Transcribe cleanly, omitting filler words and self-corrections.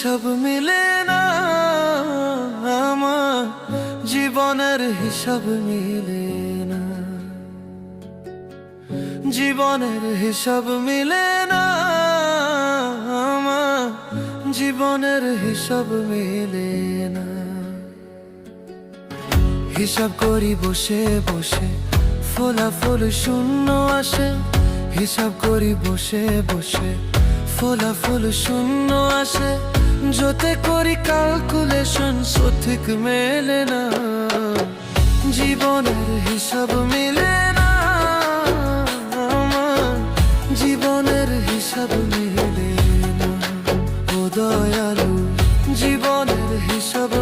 হিসাব মিলে না, আমার জীবনের হিসাব মিলে না, জীবনের হিসাব মিলে না, আমার জীবনের হিসাব মিলে না। হিসাব করি বসে বসে, ফলাফল শূন্য আসে। হিসাব করি বসে বসে, ফলাফল শূন্য আসে। যতে করি ক্যালকুলেশন সঠিক মেলে না, জীবনের হিসাব মিলে না, আমার জীবনের হিসাব মিলে না। ও দয়ালু, জীবনের হিসাব